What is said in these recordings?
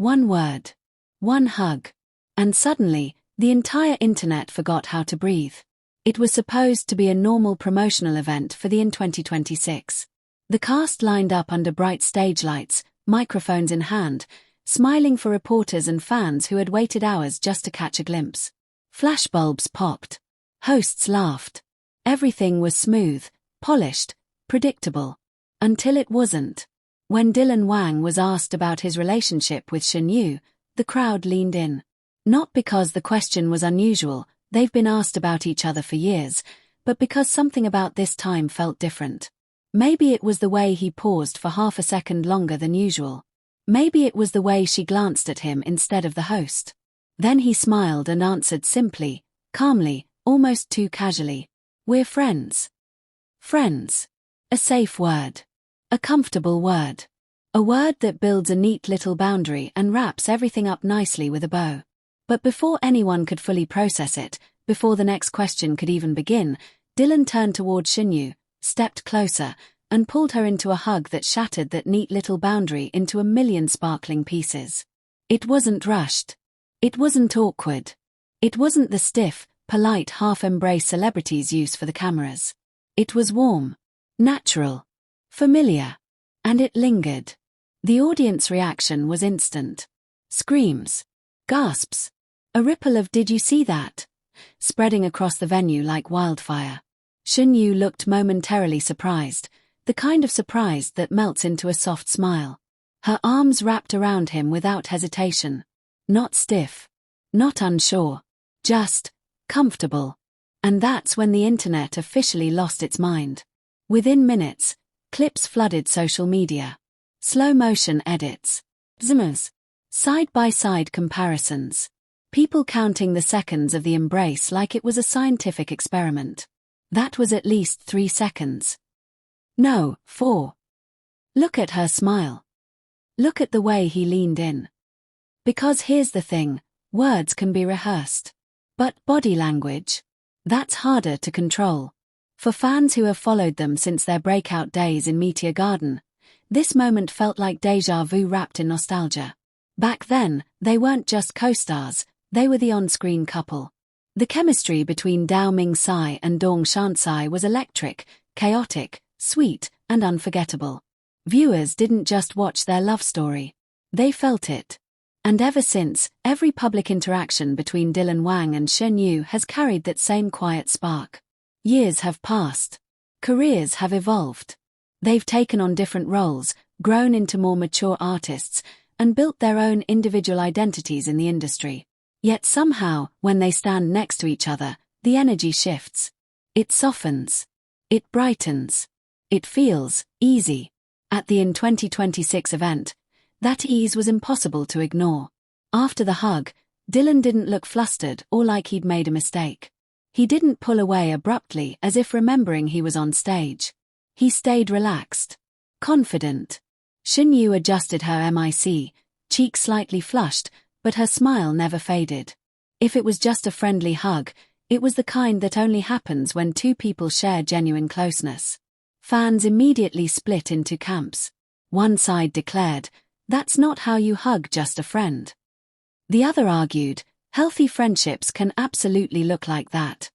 One word. One hug. And suddenly, the entire internet forgot how to breathe. It was supposed to be a normal promotional event for the in 2026. The cast lined up under bright stage lights, microphones in hand, smiling for reporters and fans who had waited hours just to catch a glimpse. Flashbulbs popped. Hosts laughed. Everything was smooth, polished, predictable. Until it wasn't. When Wang was asked about his relationship with Shen Yue, the crowd leaned in. Not because the question was unusual, they've been asked about each other for years, but because something about this time felt different. Maybe it was the way he paused for half a second longer than usual. Maybe it was the way she glanced at him instead of the host. Then he smiled and answered simply, calmly, almost too casually. We're friends. Friends. A safe word. A comfortable word. A word that builds a neat little boundary and wraps everything up nicely with a bow. But before anyone could fully process it, before the next question could even begin, Dylan turned toward Shen Yue, stepped closer, and pulled her into a hug that shattered that neat little boundary into a million sparkling pieces. It wasn't rushed. It wasn't awkward. It wasn't the stiff, polite half-embrace celebrities use for the cameras. It was warm, natural, familiar. And it lingered. The audience reaction was instant. Screams. Gasps. A ripple of "Did you see that?" spreading across the venue like wildfire. Shen Yue looked momentarily surprised, the kind of surprise that melts into a soft smile. Her arms wrapped around him without hesitation. Not stiff. Not unsure. Just comfortable. And that's when the internet officially lost its mind. Within minutes, clips flooded social media. Slow-motion edits. Zimmers. Side-by-side comparisons. People counting the seconds of the embrace like it was a scientific experiment. That was at least 3 seconds. No, 4. Look at her smile. Look at the way he leaned in. Because here's the thing, words can be rehearsed. But body language? That's harder to control. For fans who have followed them since their breakout days in Meteor Garden, this moment felt like déjà vu wrapped in nostalgia. Back then, they weren't just co-stars, they were the on-screen couple. The chemistry between Dao Ming-sai and Dong Shansai was electric, chaotic, sweet, and unforgettable. Viewers didn't just watch their love story. They felt it. And ever since, every public interaction between Wang and Shen Yue has carried that same quiet spark. Years have passed. Careers have evolved. They've taken on different roles, grown into more mature artists, and built their own individual identities in the industry. Yet somehow, when they stand next to each other, the energy shifts. It softens. It brightens. It feels easy. At the in 2026 event, that ease was impossible to ignore. After the hug, Dylan didn't look flustered or like he'd made a mistake. He didn't pull away abruptly as if remembering he was on stage. He stayed relaxed. Confident. Shen Yue adjusted her mic, cheeks slightly flushed, but her smile never faded. If it was just a friendly hug, it was the kind that only happens when two people share genuine closeness. Fans immediately split into camps. One side declared, "That's not how you hug just a friend." The other argued, "Healthy friendships can absolutely look like that."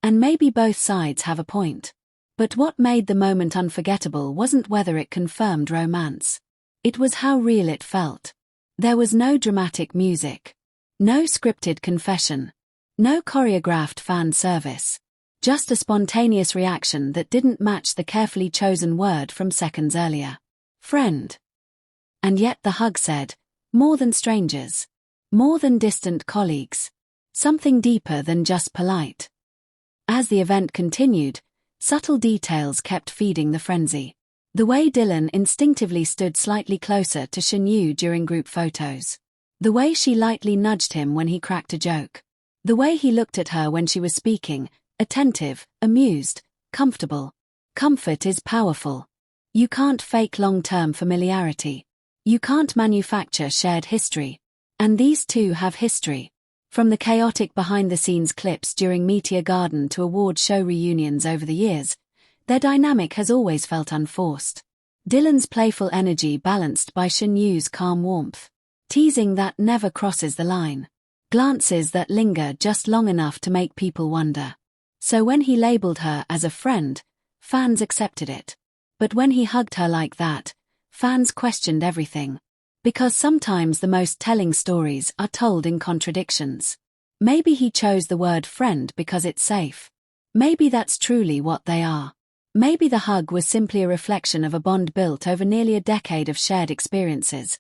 And maybe both sides have a point. But what made the moment unforgettable wasn't whether it confirmed romance. It was how real it felt. There was no dramatic music. No scripted confession. No choreographed fan service. Just a spontaneous reaction that didn't match the carefully chosen word from seconds earlier. Friend. And yet the hug said, more than strangers. More than distant colleagues. Something deeper than just polite. As the event continued, subtle details kept feeding the frenzy. The way Dylan instinctively stood slightly closer to Shen Yue during group photos. The way she lightly nudged him when he cracked a joke. The way he looked at her when she was speaking, attentive, amused, comfortable. Comfort is powerful. You can't fake long-term familiarity. You can't manufacture shared history. And these two have history. From the chaotic behind-the-scenes clips during Meteor Garden to award show reunions over the years, their dynamic has always felt unforced. Dylan's playful energy balanced by Shen Yue's calm warmth. Teasing that never crosses the line. Glances that linger just long enough to make people wonder. So when he labeled her as a friend, fans accepted it. But when he hugged her like that, fans questioned everything. Because sometimes the most telling stories are told in contradictions. Maybe he chose the word friend because it's safe. Maybe that's truly what they are. Maybe the hug was simply a reflection of a bond built over nearly a decade of shared experiences.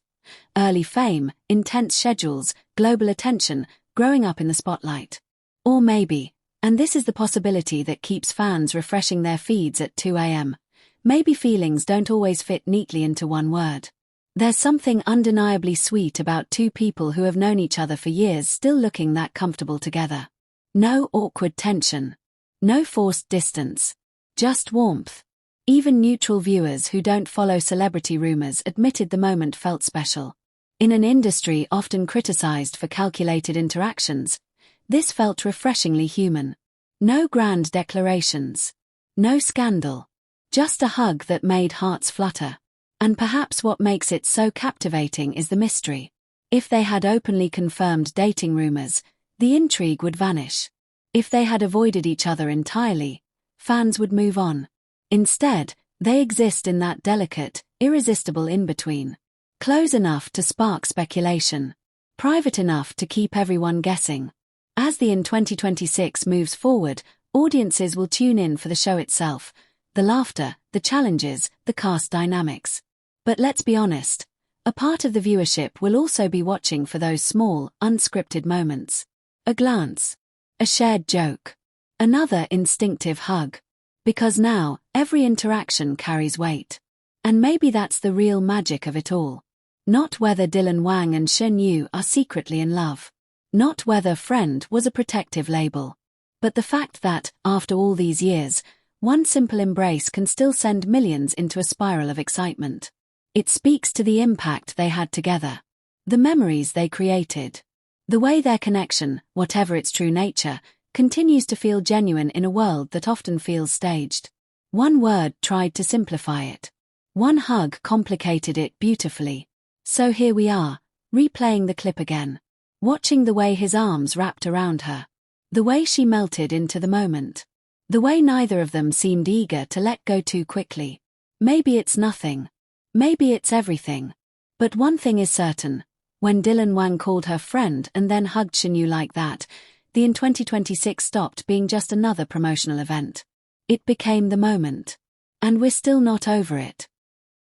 Early fame, intense schedules, global attention, growing up in the spotlight. Or maybe, and this is the possibility that keeps fans refreshing their feeds at 2 a.m., maybe feelings don't always fit neatly into one word. There's something undeniably sweet about two people who have known each other for years still looking that comfortable together. No awkward tension. No forced distance. Just warmth. Even neutral viewers who don't follow celebrity rumors admitted the moment felt special. In an industry often criticized for calculated interactions, this felt refreshingly human. No grand declarations. No scandal. Just a hug that made hearts flutter. And perhaps what makes it so captivating is the mystery. If they had openly confirmed dating rumors, the intrigue would vanish. If they had avoided each other entirely, fans would move on. Instead, they exist in that delicate, irresistible in-between. Close enough to spark speculation. Private enough to keep everyone guessing. As the in 2026 moves forward, audiences will tune in for the show itself, the laughter, the challenges, the cast dynamics. But let's be honest, a part of the viewership will also be watching for those small, unscripted moments. A glance. A shared joke. Another instinctive hug. Because now, every interaction carries weight. And maybe that's the real magic of it all. Not whether Wang and Shen Yue are secretly in love. Not whether friend was a protective label. But the fact that, after all these years, one simple embrace can still send millions into a spiral of excitement. It speaks to the impact they had together. The memories they created. The way their connection, whatever its true nature, continues to feel genuine in a world that often feels staged. One word tried to simplify it. One hug complicated it beautifully. So here we are, replaying the clip again. Watching the way his arms wrapped around her. The way she melted into the moment. The way neither of them seemed eager to let go too quickly. Maybe it's nothing. Maybe it's everything. But one thing is certain. When Wang called her friend and then hugged Shen Yue like that, the in 2026 stopped being just another promotional event. It became the moment. And we're still not over it.